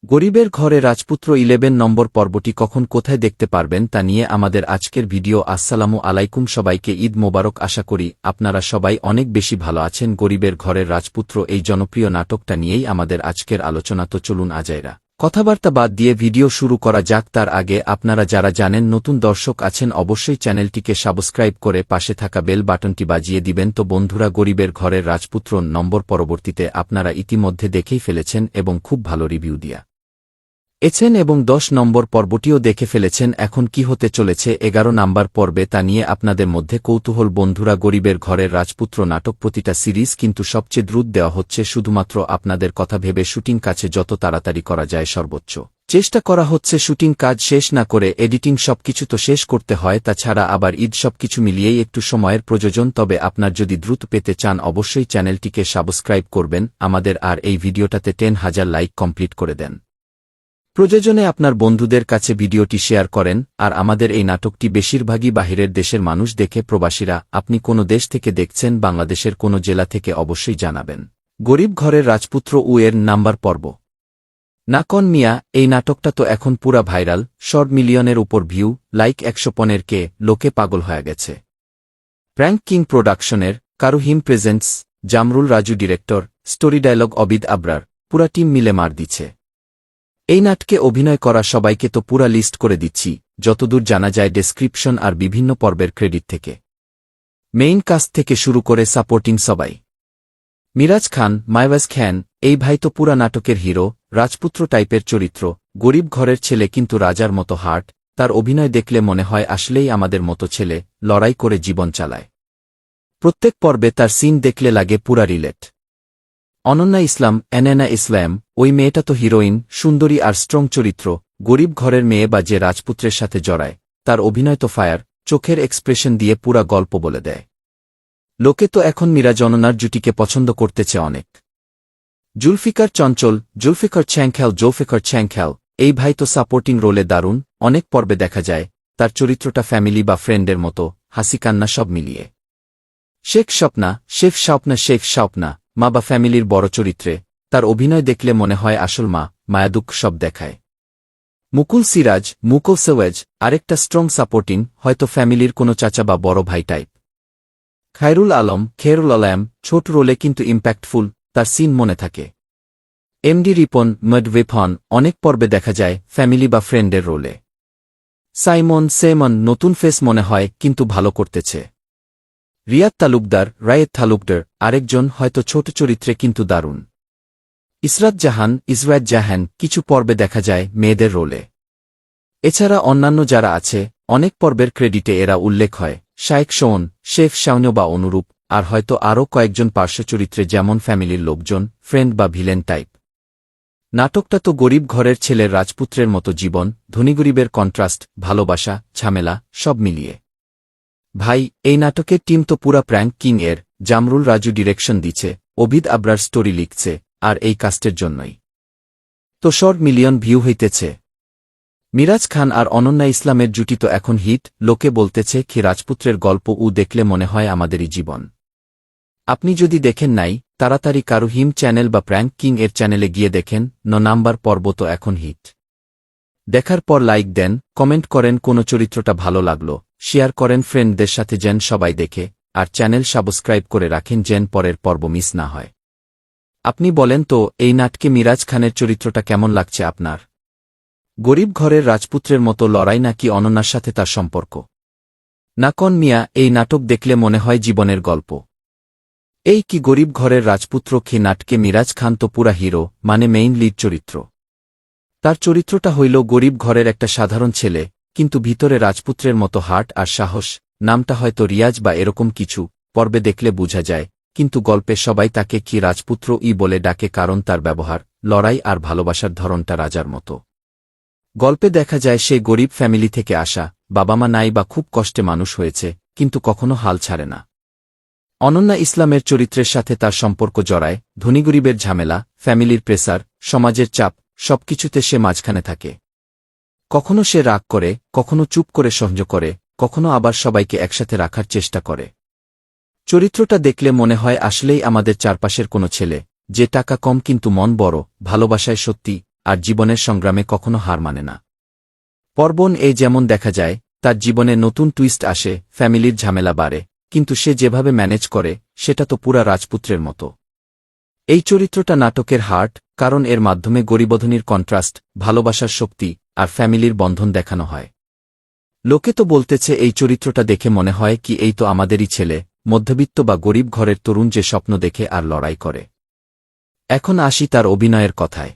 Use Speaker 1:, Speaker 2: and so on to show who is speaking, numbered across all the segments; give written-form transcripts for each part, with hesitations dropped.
Speaker 1: গরিবের ঘরে রাজপুত্র 11 নম্বর পর্বটি কখন কোথায় দেখতে পারবেন তা নিয়ে আমাদের আজকের ভিডিও। আসসালামু আলাইকুম, সবাইকে ঈদ মোবারক। আশা করি আপনারা সবাই অনেক বেশি ভালো আছেন। গরিবের ঘরের রাজপুত্র এই জনপ্রিয় নাটকটা নিয়েই আমাদের আজকের আলোচনা। তো চলুন আজাইরা কথাবার্তা বাদ দিয়ে ভিডিও শুরু করা যাক। তার আগে আপনারা যারা জানেন নতুন দর্শক আছেন অবশ্যই চ্যানেলটিকে সাবস্ক্রাইব করে পাশে থাকা বেল বাটনটি বাজিয়ে দিবেন। তো বন্ধুরা, গরিবের ঘরের রাজপুত্র নম্বর পরবর্তীতে আপনারা ইতিমধ্যে দেখেই ফেলেছেন এবং খুব ভালো রিভিউ দিয়েছেন এবং 10 নম্বর পর্বটিও দেখে ফেলেছেন। এখন কি হতে চলেছে 11 নম্বর পর্বে তা নিয়ে আপনাদের মধ্যে কৌতূহল। বন্ধুরা, গরিবের ঘরের রাজপুত্র নাটক প্রতিটা সিরিজ কিন্তু সবচেয়ে দ্রুত দেওয়া হচ্ছে শুধুমাত্র আপনাদের কথা ভেবে। শুটিং কাছে যত তাড়াতাড়ি করা যায় সর্বোচ্চ চেষ্টা করা হচ্ছে। শুটিং কাজ শেষ না করে এডিটিং সবকিছু তো শেষ করতে হয়, তাছাড়া আবার ঈদ সবকিছু মিলিয়েই একটু সময়ের প্রয়োজন। তবে আপনার যদি দ্রুত পেতে চান অবশ্যই চ্যানেলটিকে সাবস্ক্রাইব করবেন আমাদের, আর এই ভিডিওটাতে 10,000 লাইক কমপ্লিট করে দেন। প্রয়োজনে আপনার বন্ধুদের কাছে ভিডিওটি শেয়ার করেন। আর আমাদের এই নাটকটি বেশিরভাগই বাহিরের দেশের মানুষ দেখে। প্রবাসীরা আপনি কোন দেশ থেকে দেখছেন, বাংলাদেশের কোন জেলা থেকে অবশ্যই জানাবেন। গরিব ঘরের রাজপুত্র এর নাম্বার পর্ব। না কন মিয়া, এই নাটকটা তো এখন পুরা ভাইরাল। শর্ট মিলিয়নের উপর ভিউ, লাইক 115K, লোকে পাগল হয়ে গেছে। প্র্যাঙ্ক কিং প্রোডাকশনের কারুহিম presents, Jamrul Raju director, story dialogue Abid Abrar, পুরা টিম মিলে মার দিচ্ছে। এই নাটকে অভিনয় করা সবাইকে তো পুরা লিস্ট করে দিচ্ছি যতদূর জানা যায় ডেসক্রিপশন আর বিভিন্ন পর্বের ক্রেডিট থেকে। মেইন কাস্ট থেকে শুরু করে সাপোর্টিং সবাই। মিরাজ খান, মাইওয়াজ খান, এই ভাই তো পুরা নাটকের হিরো। রাজপুত্র টাইপের চরিত্র, গরিব ঘরের ছেলে কিন্তু রাজার মতো হার্ট। তার অভিনয় দেখলে মনে হয় আসলেই আমাদের মতো ছেলে, লড়াই করে জীবন চালায়। প্রত্যেক পর্বে তার সিন দেখলে লাগে পুরা রিলেট। অনন্যা ইসলাম, এনানা ইসলাম, ওই মেয়েটা তো হিরোইন, সুন্দরী আর স্ট্রং চরিত্র। গরিব ঘরের মেয়ে বা যে রাজপুত্রের সাথে জড়ায় তার অভিনয় তো ফায়ার। চোখের এক্সপ্রেশন দিয়ে পুরা গল্প বলে দেয়। লোকে তো এখন মিরাজ অনন্যার জুটিকে পছন্দ করতেছে অনেক। জুলফিকার চঞ্চল, জুলফিকার ছ্যাংখ্যাল, এই ভাই তো সাপোর্টিং রোলে দারুণ। অনেক পর্বে দেখা যায় তার চরিত্রটা ফ্যামিলি বা ফ্রেন্ডের মতো, হাসি কান্না সব মিলিয়ে। শেখ স্বপ্না, মা বা ফ্যামিলির বড় চরিত্রে তার অভিনয় দেখলে মনে হয় আসল মা, মায়াদুঃখ সব দেখায়। মুকুল সিরাজ, মুকুল সেওয়েজ, আরেকটা স্ট্রং সাপোর্টিং, হয়তো ফ্যামিলির কোনো চাচা বা বড় ভাই টাইপ। খেরুল আলম, ছোট রোলে কিন্তু ইম্প্যাক্টফুল, তার সিন মনে থাকে। এমডি রিপন মডওয়েফন, অনেক পর্বে দেখা যায় ফ্যামিলি বা ফ্রেন্ডের রোলে। সাইমন সেমন, নতুন ফেস মনে হয় কিন্তু ভালো করতেছে। রায়েত তালুকদার, আরেকজন, হয়তো ছোট চরিত্রে কিন্তু দারুণ। ইসরাত জাহান, কিছু পর্বে দেখা যায় মেয়েদের রোলে। এছাড়া অন্যান্য যারা আছে অনেক পর্বের ক্রেডিটে এরা উল্লেখ হয়। শায়েক শোন, শেফ শাওন বা অনুরূপ, আর হয়তো আরও কয়েকজন পার্শ্ব চরিত্রে যেমন ফ্যামিলির লোকজন, ফ্রেন্ড বা ভিলেন টাইপ। নাটকটা তো গরিব ঘরের ছেলের রাজপুত্রের মতো জীবন, ধনীগরিবের কন্ট্রাস্ট, ভালোবাসা, ঝামেলা সব মিলিয়ে। ভাই, এই নাটকের টিম তো পুরা প্র্যাঙ্ক কিং এর। জামরুল রাজু ডিরেকশন দিচ্ছে, অবিদ আবরার স্টোরি লিখছে, আর এই কাস্টের জন্যই তো শর্ট মিলিয়ন ভিউ হইতেছে। মিরাজ খান আর অনন্যা ইসলামের জুটি তো এখন হিট। লোকে বলতেছে কি রাজপুত্রের গল্প দেখলে মনে হয় আমাদেরই জীবন। আপনি যদি দেখেন নাই তাড়াতাড়ি কারুহিম চ্যানেল বা প্র্যাঙ্ক কিং এর চ্যানেলে গিয়ে দেখেন। 9 নম্বর পর্ব তো এখন হিট। দেখার পর লাইক দেন, কমেন্ট করেন কোন চরিত্রটা ভালো লাগলো, শেয়ার করেন ফ্রেন্ডদের সাথে যেন সবাই দেখে, আর চ্যানেল সাবস্ক্রাইব করে রাখেন যেন পরের পর্ব মিস না হয়। আপনি বলেন তো এই নাটকে মিরাজ খানের চরিত্রটা কেমন লাগছে আপনার? গরিব ঘরের রাজপুত্রের মতো লড়াই নাকি অনন্যার সাথে তার সম্পর্ক? না কন মিয়া, এই নাটক দেখলে মনে হয় জীবনের গল্প। এই কি গরিব ঘরের রাজপুত্র কি নাটকে মিরাজ খান তো পুরা হিরো, মানে মেইন লিড চরিত্র। তার চরিত্রটা হইল গরিব ঘরের একটা সাধারণ ছেলে, কিন্তু ভিতরে রাজপুত্রের মতো হার্ট আর সাহস। নামটা হয়তো রিয়াজ বা এরকম কিছু, পর্বে দেখলে বোঝা যায়, কিন্তু গল্পে সবাই তাকে কি রাজপুত্র বলে ডাকে কারণ তার ব্যবহার, লড়াই আর ভালোবাসার ধরনটা রাজার মতো। গল্পে দেখা যায় সে গরিব ফ্যামিলি থেকে আসা, বাবা মা নাই বা খুব কষ্টে মানুষ হয়েছে, কিন্তু কখনো হাল ছাড়ে না। অনন্যা ইসলামের চরিত্রের সাথে তার সম্পর্ক জড়ায়, ধনীগরিবের ঝামেলা, ফ্যামিলির প্রেসার, সমাজের চাপ, সবকিছুতে সে মাঝখানে থাকে। কখনো সে রাগ করে, কখনো চুপ করে সহ্য করে, কখনো আবার সবাইকে একসাথে রাখার চেষ্টা করে। চরিত্রটা দেখলে মনে হয় আসলেই আমাদের চারপাশের কোনো ছেলে, যে টাকা কম কিন্তু মন বড়, ভালোবাসায় সত্যি, আর জীবনের সংগ্রামে কখনো হার মানে না। পর্বণ এ যেমন দেখা যায়, তার জীবনে নতুন টুইস্ট আসে, ফ্যামিলির ঝামেলা বাড়ে, কিন্তু সে যেভাবে ম্যানেজ করে সেটা তো পুরা রাজপুত্রের মতো। এই চরিত্রটা নাটকের হার্ট, কারণ এর মাধ্যমে গরিবধনীর কন্ট্রাস্ট, ভালোবাসার শক্তি আর ফ্যামিলির বন্ধন দেখানো হয়। লোকে তো বলতেছে এই চরিত্রটা দেখে মনে হয় কি এই তো আমাদেরই ছেলে, মধ্যবিত্ত বা গরিব ঘরের তরুণ যে স্বপ্ন দেখে আর লড়াই করে। এখন আসি তার অভিনয়ের কথায়।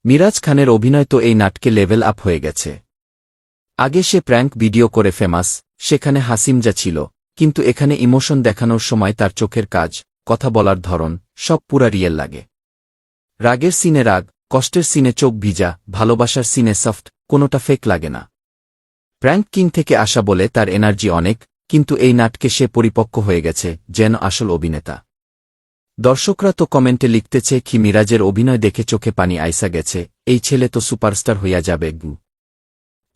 Speaker 1: মিরাজ খানের অভিনয় তো এই নাটকে লেভেল আপ হয়ে গেছে। আগে সে প্র্যাঙ্ক ভিডিও করে ফেমাস, সেখানে হাসিমজা ছিল, কিন্তু এখানে ইমোশন দেখানোর সময় তার চোখের কাজ, কথা বলার ধরন, সব পুরা রিয়েল লাগে। রাগের সিনে রাগ, কষ্টের সিনে চোখ ভিজা, ভালোবাসার সিনে সফট, কোনোটা ফেক লাগে না। প্র্যাঙ্ক কিং থেকে আসা বলে তার এনার্জি অনেক, কিন্তু এই নাটকে সে পরিপক্ক হয়ে গেছে, যেন আসল অভিনেতা। দর্শকরা তো কমেন্টে লিখতেছে কি মিরাজের অভিনয় দেখে চোখে পানি আইসা গেছে, এই ছেলে তো সুপারস্টার হইয়া যাবে গু।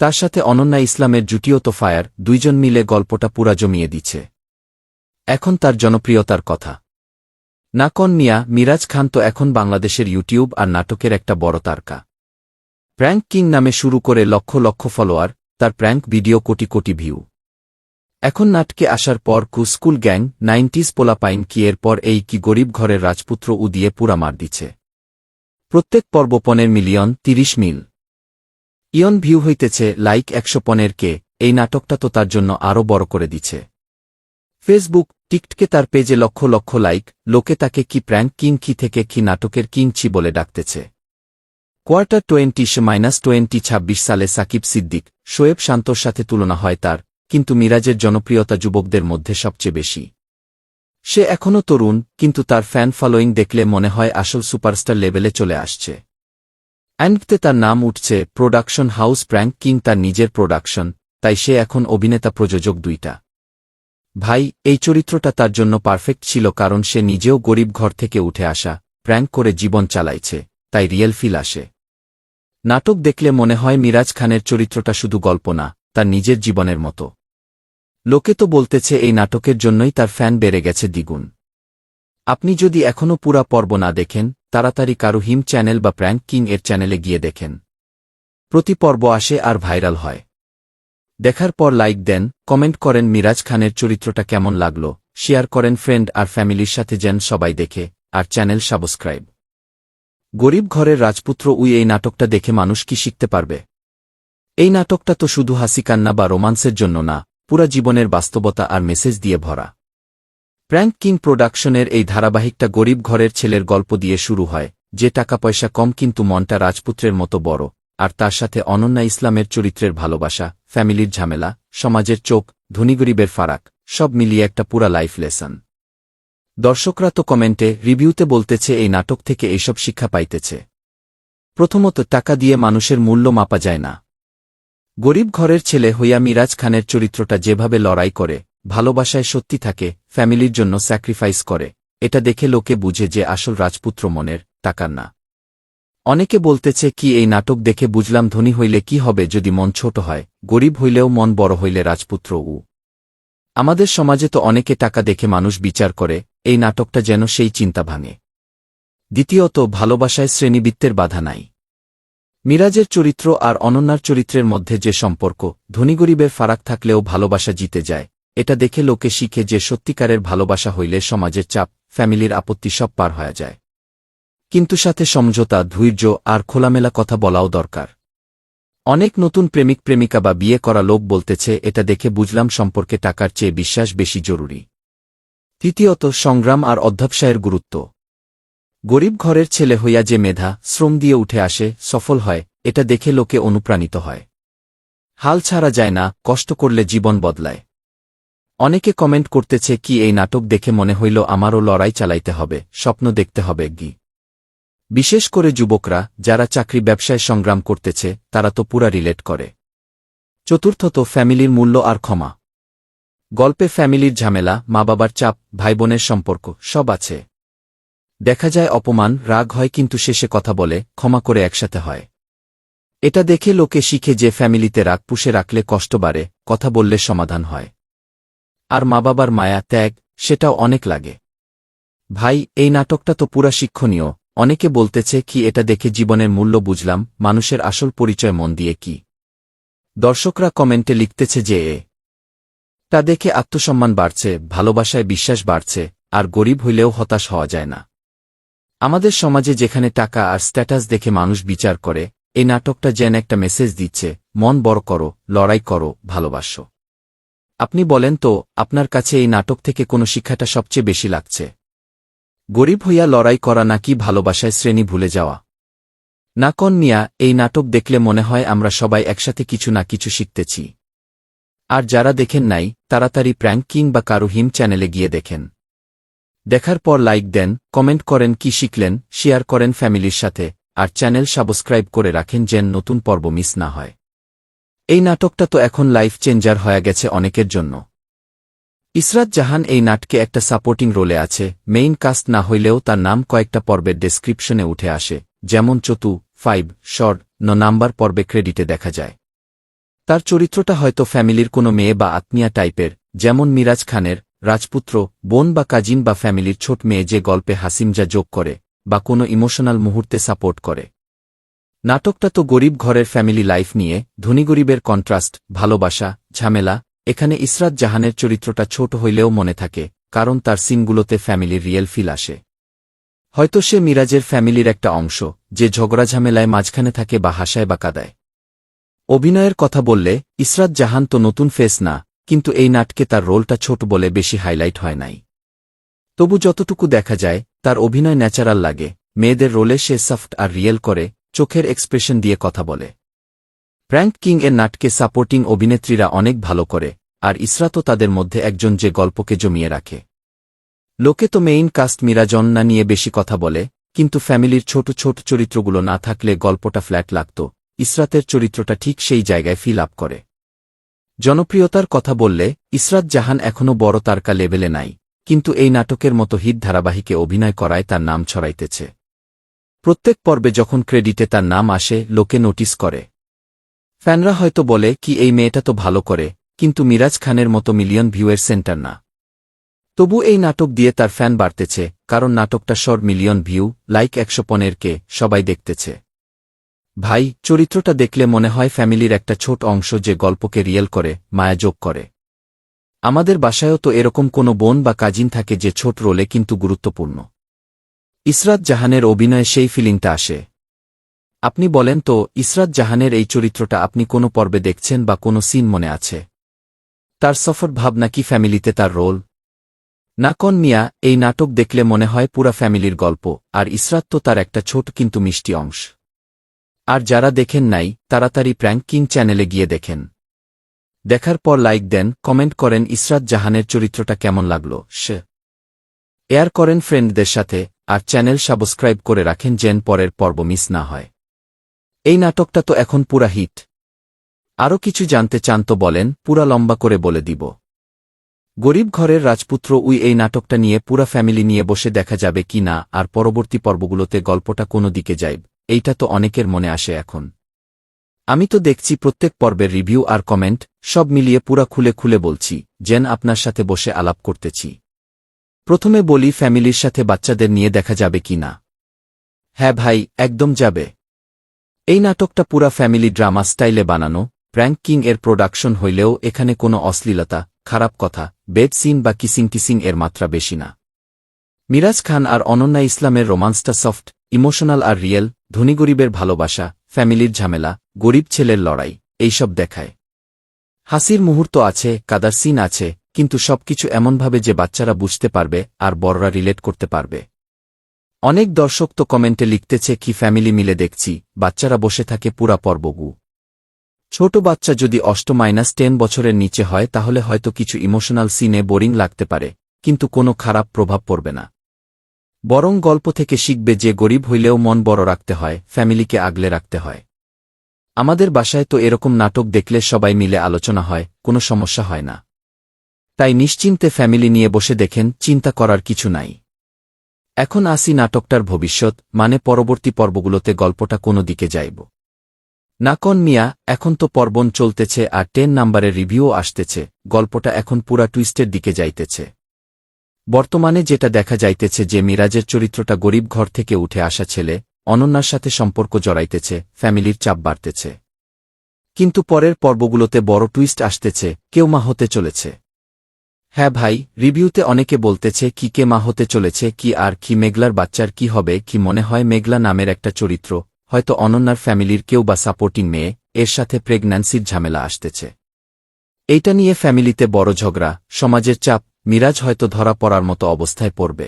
Speaker 1: তার সাথে অনন্যা ইসলামের জুটিও তো ফায়ার, দুইজন মিলে গল্পটা পুরা জমিয়ে দিচ্ছে। এখন তার জনপ্রিয়তার কথা না কন মিয়া, মিরাজ খান তো এখন বাংলাদেশের ইউটিউব আর নাটকের একটা বড় তারকা। প্র্যাঙ্ক কিং নামে শুরু করে লক্ষ লক্ষ ফলোয়ার, তার prank video crore crore view. এখন নাটকে আসার পর স্কুল গ্যাং, 90s পোলাপাইন কি এরপর এই কি গরিব ঘরের রাজপুত্র দিয়ে পুরা মার দিচ্ছে। প্রত্যেক পর্ব 15 মিলিয়ন, 30 মিল ইয়ন ভিউ হইতেছে, লাইক 115 কে। এই নাটকটা তো তার জন্য আরও বড় করে দিচ্ছে। ফেসবুক, টিকটকে তার পেজে লক্ষ লক্ষ লাইক, লোকে তাকে কি প্র্যাঙ্ক কিং কি থেকে কি নাটকের কিং ছি বলে ডাকতেছে। কোয়ার্টার 20-20 সালে সাকিব সিদ্দিক, শোয়েব শান্তর সাথে তুলনা হয় তার, কিন্তু মিরাজের জনপ্রিয়তা যুবকদের মধ্যে সবচেয়ে বেশি। সে এখনও তরুণ, কিন্তু তার ফ্যান ফলোয়িং দেখলে মনে হয় আসল সুপারস্টার লেভেলে চলে আসছে। অ্যান্ডতে তার নাম উঠছে। প্রোডাকশন হাউস প্র্যাঙ্ক কিং তার নিজের প্রোডাকশন, তাই সে এখন অভিনেতা প্রযোজক দুইটা। ভাই, এই চরিত্রটা তার জন্য পারফেক্ট ছিল, কারণ সে নিজেও গরিব ঘর থেকে উঠে আসা, প্র্যাঙ্ক করে জীবন চালাইছে, তাই রিয়েল ফিল আসে। নাটক দেখলে মনে হয় মিরাজ খানের চরিত্রটা শুধু গল্প না, তার নিজের জীবনের মতো। লোকে তো বলতেছে এই নাটকের জন্যই তার ফ্যান বেড়ে গেছে দ্বিগুণ। আপনি যদি এখনও পুরা পর্ব না দেখেন, তাড়াতাড়ি কারো হিম চ্যানেল বা প্র্যাঙ্ক কিং এর চ্যানেলে গিয়ে দেখেন। প্রতি পর্ব আসে আর ভাইরাল হয়। দেখার পর লাইক দেন, কমেন্ট করেন মিরাজ খানের চরিত্রটা কেমন লাগলো, শেয়ার করেন ফ্রেন্ড আর ফ্যামিলির সাথে, যেন সবাই দেখে, আর চ্যানেল সাবস্ক্রাইব। গরিব ঘরের রাজপুত্র এই নাটকটা দেখে মানুষ কি শিখতে পারবে? এই নাটকটা তো শুধু হাসি কান্না বা রোমান্সের জন্য না, পুরা জীবনের বাস্তবতা আর মেসেজ দিয়ে ভরা। প্র্যাঙ্ক কিং প্রোডাকশনের এই ধারাবাহিকটা গরিব ঘরের ছেলের গল্প দিয়ে শুরু হয়, যে টাকা পয়সা কম কিন্তু মনটা রাজপুত্রের মতো বড়, আর তার সাথে অনন্যা ইসলামের চরিত্রের ভালোবাসা, ফ্যামিলির ঝামেলা, সমাজের চোখ, ধনীগরিবের ফারাক, সব মিলিয়ে একটা পুরা লাইফ লেসন। দর্শকরা তো কমেন্টে, রিভিউতে বলতেছে এই নাটক থেকে এইসব শিক্ষা পাইতেছে। প্রথমত, টাকা দিয়ে মানুষের মূল্য মাপা যায় না। গরিব ঘরের ছেলে হইয়া মিরাজ খানের চরিত্রটা যেভাবে লড়াই করে, ভালোবাসায় সত্যি থাকে, ফ্যামিলির জন্য স্যাক্রিফাইস করে, এটা দেখে লোকে বুঝে যে আসল রাজপুত্র মনের, টাকার না। অনেকে বলতেছে কি এই নাটক দেখে বুঝলাম ধনী হইলে কি হবে যদি মন ছোট হয়, গরিব হইলেও মন বড় হইলে রাজপুত্র। আমাদের সমাজে তো অনেকে টাকা দেখে মানুষ বিচার করে, এই নাটকটা যেন সেই চিন্তা ভাঙে। দ্বিতীয়ত, ভালোবাসায় শ্রেণীবৃত্তের বাধা নাই। মিরাজের চরিত্র আর অনন্যার চরিত্রের মধ্যে যে সম্পর্ক, ধনীগরিবের ফারাক থাকলেও ভালোবাসা জিতে যায়, এটা দেখে লোকে শিখে যে সত্যিকারের ভালোবাসা হইলে সমাজের চাপ, ফ্যামিলির আপত্তি সব পার হয়ে যায়। কিন্তু সাথে সমঝোতা, ধৈর্য আর খোলামেলা কথা বলাও দরকার। অনেক নতুন প্রেমিক প্রেমিকা বা বিয়ে করা লোক বলতেছে এটা দেখে বুঝলাম সম্পর্কে টাকার চেয়ে বিশ্বাস বেশি জরুরি। তৃতীয়ত, সংগ্রাম আর অধ্যবসায়ের গুরুত্ব। গরিব ঘরের ছেলে হইয়া যে মেধা, শ্রম দিয়ে উঠে আসে, সফল হয়, এটা দেখে লোকে অনুপ্রাণিত হয়। হাল ছাড়া যায় না, কষ্ট করলে জীবন বদলায়। অনেকে কমেন্ট করতেছে কি এই নাটক দেখে মনে হইল আমারও লড়াই চালাইতে হবে, স্বপ্ন দেখতে হবে গি। বিশেষ করে যুবকরা, যারা চাকরি ব্যবসায় সংগ্রাম করতেছে, তারা তো পুরা রিলেট করে। চতুর্থত, ফ্যামিলির মূল্য আর ক্ষমা। গল্পে ফ্যামিলির ঝামেলা, মা বাবার চাপ, ভাইবোনের সম্পর্ক, সব আছে। দেখা যায় অপমান, রাগ হয়, কিন্তু শেষে কথা বলে, ক্ষমা করে একসাথে হয়। এটা দেখে লোকে শিখে যে ফ্যামিলিতে রাগ পুষে রাখলে কষ্ট বাড়ে, কথা বললে সমাধান হয়। আর মা বাবার মায়া, ত্যাগ, সেটাও অনেক লাগে। ভাই, এই নাটকটা তো পুরা শিক্ষণীয়, অনেকে বলতেছে কি এটা দেখে জীবনের মূল্য বুঝলাম, মানুষের আসল পরিচয় মন দিয়ে কি। দর্শকরা কমেন্টে লিখতেছে যে তা দেখে আত্মসম্মান বাড়ছে, ভালোবাসায় বিশ্বাস বাড়ছে, আর গরিব হইলেও হতাশ হওয়া যায় না। আমাদের সমাজে যেখানে টাকা আর স্ট্যাটাস দেখে মানুষ বিচার করে, এই নাটকটা যেন একটা মেসেজ দিচ্ছে, মন বড় করো, লড়াই করো, ভালোবাসো। আপনি বলেন তো, আপনার কাছে এই নাটক থেকে কোন শিক্ষাটা সবচেয়ে বেশি লাগছে? গরিব হইয়া লড়াই করা নাকি ভালোবাসায় শ্রেণী ভুলে যাওয়া? না কন মিয়া, এই নাটক দেখলে মনে হয় আমরা সবাই একসাথে কিছু না কিছু শিখতেছি। আর যারা দেখেন নাই, তাড়াতাড়ি প্র্যাঙ্ক কিং বা কারু হিম চ্যানেলে গিয়ে দেখেন। দেখার পর লাইক দেন, কমেন্ট করেন কি শিখলেন, শেয়ার করেন ফ্যামিলির সাথে, আর চ্যানেল সাবস্ক্রাইব করে রাখেন যেন নতুন পর্ব মিস না হয়। এই নাটকটা তো এখন লাইফ চেঞ্জার হয়ে গেছে অনেকের জন্য। ইসরাত জাহান এই নাটকে একটা সাপোর্টিং রোলে আছে, মেইন কাস্ট না হইলেও তার নাম কয়েকটা পর্বের ডেসক্রিপশনে উঠে আসে, যেমন চতু 5 শর্ট নাম্বার পর্বে ক্রেডিটে দেখা যায়। তার চরিত্রটা হয়তো ফ্যামিলির কোনো মেয়ে বা আত্মীয়া টাইপের, যেমন মিরাজ খানের রাজপুত্র, বোন বা কাজিন বা ফ্যামিলির ছোট মেয়ে যে গল্পে হাসিমজা যোগ করে বা কোনো ইমোশনাল মুহূর্তে সাপোর্ট করে। নাটকটা তো গরিব ঘরের ফ্যামিলি লাইফ নিয়ে, ধনী গরিবের কন্ট্রাস্ট, ভালোবাসা, ঝামেলা। এখানে ইসরাত জাহানের চরিত্রটা ছোট হইলেও মনে থাকে, কারণ তার সিনগুলোতে ফ্যামিলির রিয়েল ফিল আসে। হয়তো সে মিরাজের ফ্যামিলির একটা অংশ, যে ঝগড়া ঝামেলায় মাঝখানে থাকে বা হাসায় বা কাঁদায়। অভিনয়ের কথা বললে, ইসরাত জাহান তো নতুন ফেস না, কিন্তু এই নাটকে তার রোলটা ছোট বলে বেশি হাইলাইট হয় নাই। তবু যতটুকু দেখা যায়, তার অভিনয় ন্যাচারাল লাগে। মেয়েদের রোলে সে সফট আর রিয়েল করে, চোখের এক্সপ্রেশন দিয়ে কথা বলে। প্র্যাঙ্ক কিং এর নাটকে সাপোর্টিং অভিনেত্রীরা অনেক ভালো করে, আর ইসরাতও তাদের মধ্যে একজন যে গল্পকে জমিয়ে রাখে। লোকে তো মেইন কাস্ট মিরাজন না নিয়ে বেশি কথা বলে, কিন্তু ফ্যামিলির ছোট ছোট চরিত্রগুলো না থাকলে গল্পটা ফ্ল্যাট লাগত। ইসরাতের চরিত্রটা ঠিক সেই জায়গায় ফিল আপ করে। জনপ্রিয়তার কথা বললে, ইসরাত জাহান এখনও বড় তারকা লেভেলে নাই, কিন্তু এই নাটকের মতো হিট ধারাবাহিকে অভিনয় করায় তার নাম ছড়াইতেছে। প্রত্যেক পর্বে যখন ক্রেডিটে তার নাম আসে, লোকে নোটিস করে। ফ্যানরা হয়তো বলে কি এই মেয়েটা তো ভালো করে, কিন্তু মিরাজ খানের মতো মিলিয়ন ভিউয়ের সেন্টার না। তবু এই নাটক দিয়ে তার ফ্যান বাড়তেছে, কারণ নাটকটা short million view, like 115K সবাই দেখতেছে। ভাই, চরিত্রটা দেখলে মনে হয় ফ্যামিলির একটা ছোট অংশ যে গল্পকে রিয়েল করে, মায়া যোগ করে। আমাদের বাসায়ও তো এরকম কোনো বোন বা কাজিন থাকে যে ছোট রোলে কিন্তু গুরুত্বপূর্ণ। ইসরাত জাহানের অভিনয়ে সেই ফিলিংটা আসে। আপনি বলেন তো, ইসরাত জাহানের এই চরিত্রটা আপনি কোনো পর্বে দেখছেন বা কোনো সিন মনে আছে? তার সফর ভাব নাকি ফ্যামিলিতে তার রোল? না কন মিয়া, এই নাটক দেখলে মনে হয় পুরা ফ্যামিলির গল্প, আর ইসরাত তো তার একটা ছোট কিন্তু মিষ্টি অংশ। আর যারা দেখেন নাই, তাড়াতাড়ি প্র্যাঙ্ক কিং চ্যানেলে গিয়ে দেখেন। দেখার পর লাইক দেন, কমেন্ট করেন ইসরাত জাহানের চরিত্রটা কেমন লাগলো, শেয়ার করেন ফ্রেন্ডদের সাথে, আর চ্যানেল সাবস্ক্রাইব করে রাখেন যেন পরের পর্ব মিস না হয়। এই নাটকটা তো এখন পুরা হিট। আরও কিছু জানতে চান তো বলেন, পুরা লম্বা করে বলে দিব। গরিব ঘরের রাজপুত্র এই নাটকটা নিয়ে পুরা ফ্যামিলি নিয়ে বসে দেখা যাবে কি না, আর পরবর্তী পর্বগুলোতে গল্পটা কোনো দিকে যাইব, এইটা তো অনেকের মনে আসে এখন। আমি তো দেখছি প্রত্যেক পর্বের রিভিউ আর কমেন্ট, সব মিলিয়ে পুরা খুলে খুলে বলছি, যেন আপনার সাথে বসে আলাপ করতেছি। প্রথমে বলি, ফ্যামিলির সাথে বাচ্চাদের নিয়ে দেখা যাবে কি না? হ্যাঁ ভাই, একদম যাবে। এই নাটকটা পুরা ফ্যামিলি ড্রামা স্টাইলে বানানো। প্র্যাঙ্ক কিং এর প্রোডাকশন হইলেও এখানে কোনো অশ্লীলতা, খারাপ কথা, বেড সিন বা কিসিং টিসিং এর মাত্রা বেশি না। মিরাজ খান আর অনন্যা ইসলামের রোমান্সটা সফট, ইমোশনাল আর রিয়েল। ধনী গরিবের ভালোবাসা, ফ্যামিলির ঝামেলা, গরিব ছেলের লড়াই, এইসব দেখায়। হাসির মুহূর্ত আছে, কাদার সিন আছে, কিন্তু সবকিছু এমনভাবে যে বাচ্চারা বুঝতে পারবে আর বড়রা রিলেট করতে পারবে। অনেক দর্শক তো কমেন্টে লিখতেছে কি ফ্যামিলি মিলে দেখছি, বাচ্চারা বসে থাকে পুরা পর্বগু। ছোট বাচ্চা যদি 8-10 বছরের নিচে হয় তাহলে হয়তো কিছু ইমোশনাল সিনে বোরিং লাগতে পারে, কিন্তু কোনো খারাপ প্রভাব পড়বে না। বরং গল্প থেকে শিখবে যে গরিব হইলেও মন বড় রাখতে হয়, ফ্যামিলিকে আগলে রাখতে হয়। আমাদের বাসায় তো এরকম নাটক দেখলে সবাই মিলে আলোচনা হয়, কোনো সমস্যা হয় না। তাই নিশ্চিন্তে ফ্যামিলি নিয়ে বসে দেখেন, চিন্তা করার কিছু নাই। এখন আসি নাটকটার ভবিষ্যৎ, মানে পরবর্তী পর্বগুলোতে গল্পটা কোনো দিকে যাইব। না কন মিয়া, এখন তো পর্বণ চলতেছে আর 10 নাম্বারের রিভিউও আসতেছে, গল্পটা এখন পুরা টুইস্টের দিকে যাইতেছে। বর্তমানে যেটা দেখা যাইতেছে যে মিরাজের চরিত্রটা গরিব ঘর থেকে উঠে আসা ছেলে অনন্যার সাথে সম্পর্ক জড়াইতেছে, ফ্যামিলির চাপ বাড়তেছে। কিন্তু পরের পর্বগুলোতে বড় টুইস্ট আসতেছে, কেউ মা হতে চলেছে। হ্যাঁ ভাই, রিভিউতে অনেকে বলতেছে কি কে মা হতে চলেছে, কি আর কি মেঘলার বাচ্চার কি হবে। কি মনে হয় মেঘলা নামের একটা চরিত্র, হয়তো অনন্যার ফ্যামিলির কেউ বা সাপোর্টিং মেয়ে, এর সাথে প্রেগন্যান্সির ঝামেলা আসতেছে। এইটা নিয়ে ফ্যামিলিতে বড় ঝগড়া, সমাজের চাপ, মিরাজ হয়তো ধরা পড়ার মতো অবস্থায় পড়বে।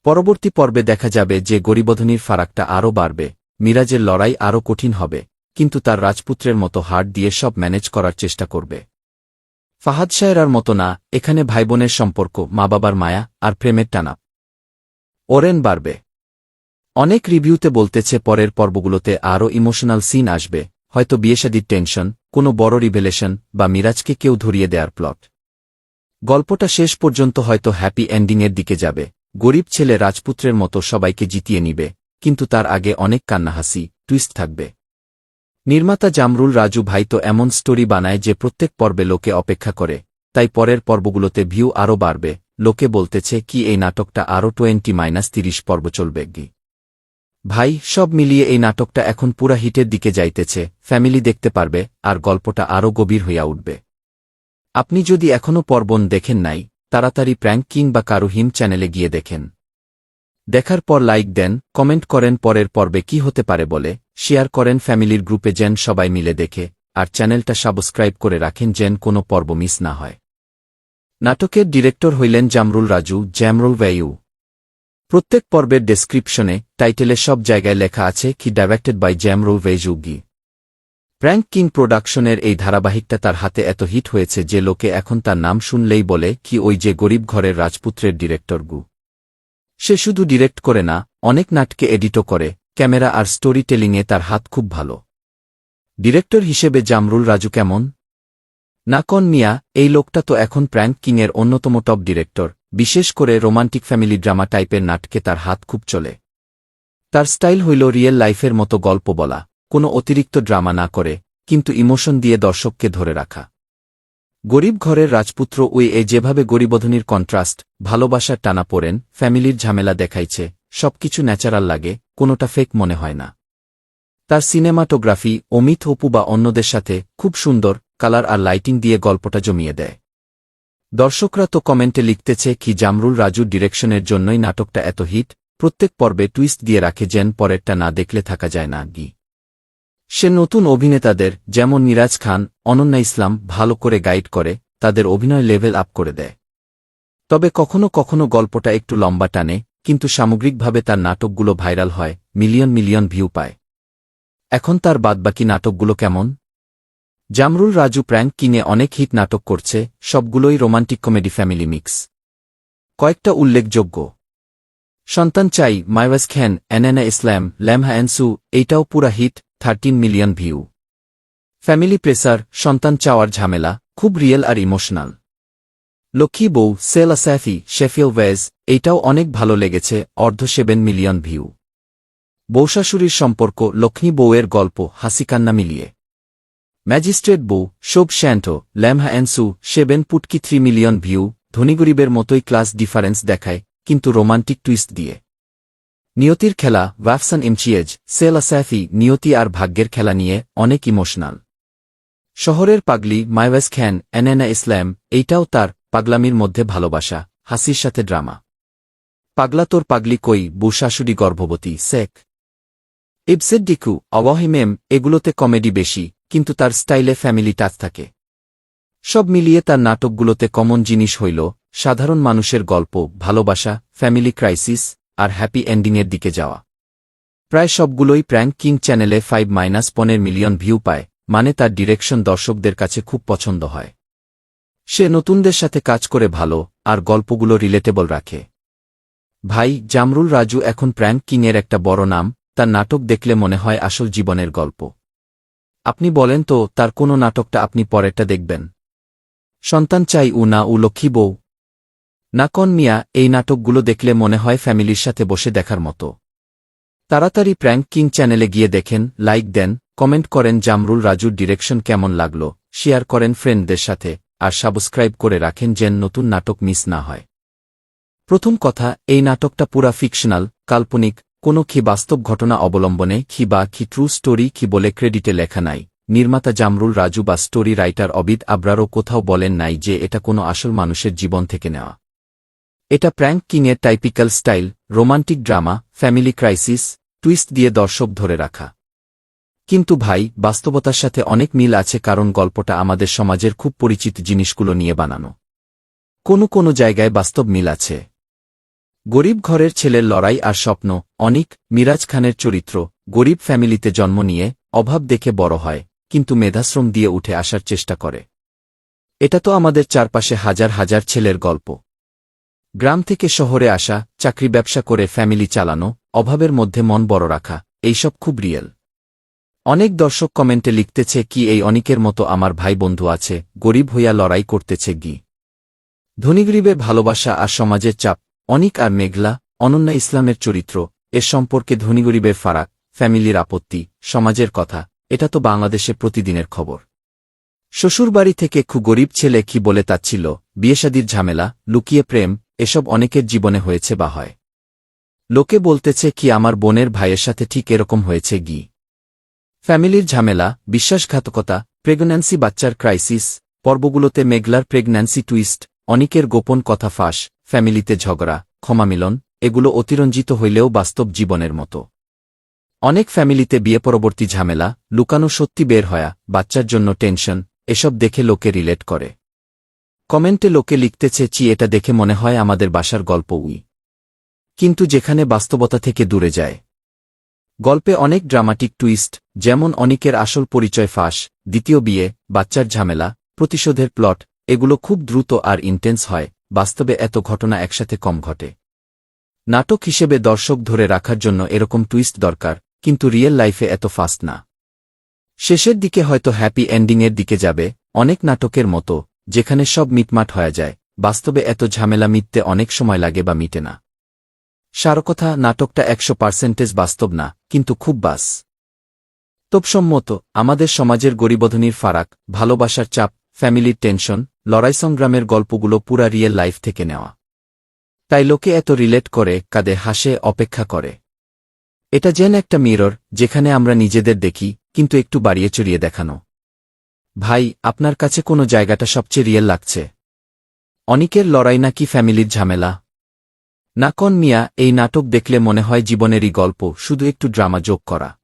Speaker 1: পরবর্তী পর্বে দেখা যাবে যে গরিবধনীর ফারাকটা আরও বাড়বে, মিরাজের লড়াই আরও কঠিন হবে, কিন্তু তার রাজপুত্রের মতো হাড় দিয়ে সব ম্যানেজ করার চেষ্টা করবে। ফাহাদ শায়রার মতো না, এখানে ভাইবোনের সম্পর্ক, মা বাবার মায়া আর প্রেমের টানা ওরেন বাড়বে। অনেক রিভিউতে বলতেছে পরের পর্বগুলোতে আরও ইমোশনাল সিন আসবে, হয়তো বিয়েশাদির টেনশন, কোনো বড় রিভেলেশন বা মিরাজকে কেউ ধরিয়ে দেয়ার প্লট। গল্পটা শেষ পর্যন্ত হয়তো হ্যাপি এন্ডিংয়ের দিকে যাবে, গরিব ছেলে রাজপুত্রের মতো সবাইকে জিতিয়ে নিবে, কিন্তু তার আগে অনেক কান্নাহাসি, টুইস্ট থাকবে। নির্মাতা জামরুল রাজু ভাই তো এমন স্টোরি বানায় যে প্রত্যেক পর্বে লোকে অপেক্ষা করে, তাই পরের পর্বগুলোতে ভিউ আরও বাড়বে। লোকে বলতেছে কি এই নাটকটা আরও 20-30 পর্ব চলবে কি ভাই। সব মিলিয়ে এই নাটকটা এখন পুরা হিটের দিকে যাইতেছে, ফ্যামিলি দেখতে পারবে আর গল্পটা আরও গভীর হইয়া উঠবে। আপনি যদি এখনও পর্বন দেখেন নাই, তাড়াতাড়ি প্র্যাঙ্ক কিং বা কারু হিম চ্যানেলে গিয়ে দেখেন। দেখার পর লাইক দেন, কমেন্ট করেন পরের পর্বে কি হতে পারে বলে, শেয়ার করেন ফ্যামিলির গ্রুপে যেন সবাই মিলে দেখে, আর চ্যানেলটা সাবস্ক্রাইব করে রাখেন যেন কোনো পর্ব মিস না হয়। নাটকের ডিরেক্টর হইলেন জামরুল রাজু, জ্যামরুল ভ্যাইউ। প্রত্যেক পর্বের ডেসক্রিপশনে টাইটেলে সব জায়গায় লেখা আছে কি ডাইরেক্টেড বাই জ্যামরুল ভ্যাইজু গি। প্র্যাঙ্ক কিং প্রোডাকশনের এই ধারাবাহিকটা তার হাতে এত হিট হয়েছে যে লোকে এখন তার নাম শুনলেই বলে কি ওই যে গরিব ঘরের রাজপুত্রের ডিরেক্টর গু। সে শুধু ডিরেক্ট করে না, অনেক নাটকে এডিটও করে, ক্যামেরা আর স্টোরি টেলিংয়ে তার হাত খুব ভালো। ডিরেক্টর হিসেবে জামরুল রাজু কেমন? নাকন মিয়া, এই লোকটা তো এখন প্র্যাঙ্ক কিংয়ের অন্যতম টপ ডিরেক্টর, বিশেষ করে রোমান্টিক ফ্যামিলি ড্রামা টাইপের নাটকে তার হাত খুব চলে। তার স্টাইল হইল রিয়েল লাইফের মতো গল্প বলা, কোনো অতিরিক্ত ড্রামা না করে, কিন্তু ইমোশন দিয়ে দর্শককে ধরে রাখা। গরিব ঘরের রাজপুত্র ওই যেভাবে গরিবধনীর কন্ট্রাস্ট, ভালোবাসার টানা পড়েন, ফ্যামিলির ঝামেলা দেখাইছে, সবকিছু ন্যাচারাল লাগে, কোনোটা ফেক মনে হয় না। তার সিনেমাটোগ্রাফি, অমিত অপু বা অন্যদের সাথে খুব সুন্দর কালার আর লাইটিং দিয়ে গল্পটা জমিয়ে দেয়। দর্শকরা তো কমেন্টে লিখতেছে কি জামরুল রাজুর ডিরেকশনের জন্যই নাটকটা এত হিট, প্রত্যেক পর্বে টুইস্ট দিয়ে রাখে যেন পরেরটা না দেখলে থাকা যায় না গি। সে নতুন অভিনেতাদের যেমন মিরাজ খান, অনন্যা ইসলাম ভালো করে গাইড করে, তাদের অভিনয় লেভেল আপ করে দেয়। তবে কখনো কখনো গল্পটা একটু লম্বা টানে, কিন্তু সামগ্রিকভাবে তার নাটকগুলো ভাইরাল হয়, মিলিয়ন মিলিয়ন ভিউ পায়। এখন তার বাদবাকি নাটকগুলো কেমন? জামরুল রাজু প্র্যাঙ্ক কিংয়ে অনেক হিট নাটক করছে, সবগুলোই রোমান্টিক কমেডি ফ্যামিলি মিক্স। কয়েকটা উল্লেখযোগ্য: সন্তান চাই, মাইওয়াজ খান, এনানা ইসলাম, ল্যামহা এনসু, এইটাও পুরা hit, 13 million view. Family pressure, সন্তান চাওয়ার ঝামেলা, খুব রিয়েল আর ইমোশনাল। লক্ষ্মী বউ, সেল আসাফি, শেফিল ওয়েজ, এইটাও অনেক ভালো লেগেছে, 7 মিলিয়ন ভিউ। বউশাশুড়ির সম্পর্ক, লক্ষ্মী বউয়ের গল্প, হাসিকান্না মিলিয়ে। ম্যাজিস্ট্রেট বউ, শোভ শ্যান্টো, ল্যামহা এনসু, 7.3 মিলিয়ন ভিউ, ধনীগরিবের মতোই ক্লাস ডিফারেন্স দেখায়, কিন্তু রোমান্টিক টুইস্ট দিয়ে। নিয়তির খেলা, ওয়াফসান ইমচিয়েজ, সেল আসাফি, নিয়তি আর ভাগ্যের খেলা নিয়ে অনেক ইমোশনাল। শহরের পাগলি, মাইওয়াজ খান, এনানা ইসলাম, এইটাও তার পাগলামির মধ্যে ভালোবাসা, হাসির সাথে ড্রামা। পাগলা তোর পাগলি কই, বউশাশুড়ি গর্ভবতী, সেক ইবসেডডিকু, অবহিমেম, এগুলোতে কমেডি বেশি, কিন্তু তার স্টাইলে ফ্যামিলি টাচ থাকে। সব মিলিয়ে তার নাটকগুলোতে কমন জিনিস হইল সাধারণ মানুষের গল্প, ভালোবাসা, ফ্যামিলি ক্রাইসিস আর হ্যাপি এন্ডিংয়ের দিকে যাওয়া। প্রায় সবগুলোই প্র্যাঙ্ক কিং চ্যানেলে 5-15 মিলিয়ন ভিউ পায়, মানে তার ডিরেকশন দর্শকদের কাছে খুব পছন্দ হয়। সে নতুনদের সাথে কাজ করে ভালো, আর গল্পগুলো রিলেটেবল রাখে। ভাই, জামরুল রাজু এখন প্র্যাঙ্ক কিংয়ের একটা বড় নাম, তার নাটক দেখলে মনে হয় আসল জীবনের গল্প। আপনি বলেন তো তার কোনো নাটকটা আপনি পরেরটা দেখবেন? সন্তান চাই না লক্ষ্মী বউ? নাকন মিয়া, এই নাটকগুলো দেখলে মনে হয় ফ্যামিলির সাথে বসে দেখার মতো। তাড়াতাড়ি প্র্যাঙ্ক কিং চ্যানেলে গিয়ে দেখেন, লাইক দেন, কমেন্ট করেন জামরুল রাজুর ডিরেকশন কেমন লাগলো, শেয়ার করেন ফ্রেন্ডদের সাথে, আর সাবস্ক্রাইব করে রাখেন যেন নতুন নাটক মিস না হয়। প্রথম কথা, এই নাটকটা পুরা ফিকশনাল, কাল্পনিক, কোনো কি বাস্তব ঘটনা অবলম্বনে কি ট্রু স্টোরি কি বলে ক্রেডিটে লেখা নাই। নির্মাতা জামরুল রাজু বা স্টোরি রাইটার অবিদ আবরারও কোথাও বলেন নাই যে এটা কোনো আসল মানুষের জীবন থেকে নেওয়া। এটা প্র্যাঙ্ক কিংয়ের typical style, romantic drama, family crisis, twist দিয়ে দর্শক ধরে রাখা। কিন্তু ভাই, বাস্তবতার সাথে অনেক মিল আছে, কারণ গল্পটা আমাদের সমাজের খুব পরিচিত জিনিসগুলো নিয়ে বানানো। কোনো জায়গায় বাস্তব মিল আছে। গরিব ঘরের ছেলের লড়াই আর স্বপ্ন। অনিক, মিরাজ খানের চরিত্র, গরিব ফ্যামিলিতে জন্ম নিয়ে অভাব দেখে বড় হয়, কিন্তু মেধাশ্রম দিয়ে উঠে আসার চেষ্টা করে। এটা তো আমাদের চারপাশে হাজার হাজার ছেলের গল্প। গ্রাম থেকে শহরে আসা, চাকরি ব্যবসা করে ফ্যামিলি চালানো, অভাবের মধ্যে মন বড় রাখা, এইসব খুব রিয়েল। অনেক দর্শক কমেন্টে লিখতেছে কি এই অনিকের মতো আমার ভাই বন্ধু আছে, গরিব হইয়া লড়াই করতেছে গি। ধনীগরিবের ভালোবাসা আর সমাজের চাপ। অনিক আর মেঘলা, অনন্যা ইসলামের চরিত্র, এর সম্পর্কে ধনীগরিবের ফারাক, ফ্যামিলির আপত্তি, সমাজের কথা, এটা তো বাংলাদেশে প্রতিদিনের খবর। শ্বশুরবাড়ি থেকে গরিব ছেলে কি বলে তাচ্ছিল, বিয়েশাদির ঝামেলা, লুকিয়ে প্রেম, এসব অনেকের জীবনে হয়েছে বা হয়। লোকে বলতেছে কি আমার বোনের ভাইয়ের সাথে ঠিক এরকম হয়েছে গি। ফ্যামিলির ঝামেলা, বিশ্বাসঘাতকতা, প্রেগন্যান্সি, বাচ্চার ক্রাইসিস। পর্বগুলোতে মেঘলার প্রেগন্যান্সি টুইস্ট, অনিকের গোপন কথা ফাঁস, ফ্যামিলিতে ঝগড়া, ক্ষমামিলন, এগুলো অতিরঞ্জিত হইলেও বাস্তব জীবনের মতো। অনেক ফ্যামিলিতে বিয়ে পরবর্তী ঝামেলা, লুকানো সত্যি বের হয়া, বাচ্চার জন্য টেনশন, এসব দেখে লোকে রিলেট করে। কমেন্টে লোকে লিখতেছে এটা দেখে মনে হয় আমাদের বাসার গল্প কিন্তু যেখানে বাস্তবতা থেকে দূরে যায়। গল্পে অনেক ড্রামাটিক টুইস্ট, যেমন অনিকের আসল পরিচয় ফাঁস, দ্বিতীয় বিয়ে, বাচ্চার ঝামেলা, প্রতিশোধের প্লট, এগুলো খুব দ্রুত আর ইন্টেন্স হয়। বাস্তবে এত ঘটনা একসাথে কম ঘটে। নাটক হিসেবে দর্শক ধরে রাখার জন্য এরকম টুইস্ট দরকার, কিন্তু রিয়েল লাইফে এত ফাস্ট না। শেষের দিকে হয়তো হ্যাপি এন্ডিংয়ের দিকে যাবে, অনেক নাটকের মতো, যেখানে সব মিটমাট হয়ে যায়। বাস্তবে এত ঝামেলা মিটতে অনেক সময় লাগে বা মিটে না। সারকথা, নাটকটা 100% বাস্তব না, কিন্তু খুব বাস্তবসম্মত। আমাদের সমাজের গরিবধনীর ফারাক, ভালোবাসার চাপ, ফ্যামিলির টেনশন, লড়াই সংগ্রামের গল্পগুলো পুরা রিয়েল লাইফ থেকে নেওয়া। তাই লোকে এত রিলেট করে, কাঁদে, হাসে, অপেক্ষা করে। এটা যেন একটা মিরর, যেখানে আমরা নিজেদের দেখি, কিন্তু একটু বাড়িয়ে চড়িয়ে দেখানো। ভাই, আপনার কাছে কোনো জায়গাটা সবচেয়ে রিয়েল লাগছে? অনিকের লড়াই নাকি ফ্যামিলির ঝামেলা? না কোন মিয়া, এই নাটক দেখলে মনে হয় জীবনেরই গল্প, শুধু একটু ড্রামা যোগ করা।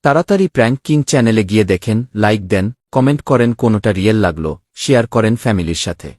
Speaker 1: তাড়াতাড়ি প্র্যাঙ্ক কিং চ্যানেলে গিয়ে দেখেন, লাইক দেন, কমেন্ট করেন কোনোটা রিয়েল লাগলো, শেয়ার করেন ফ্যামিলির সাথে।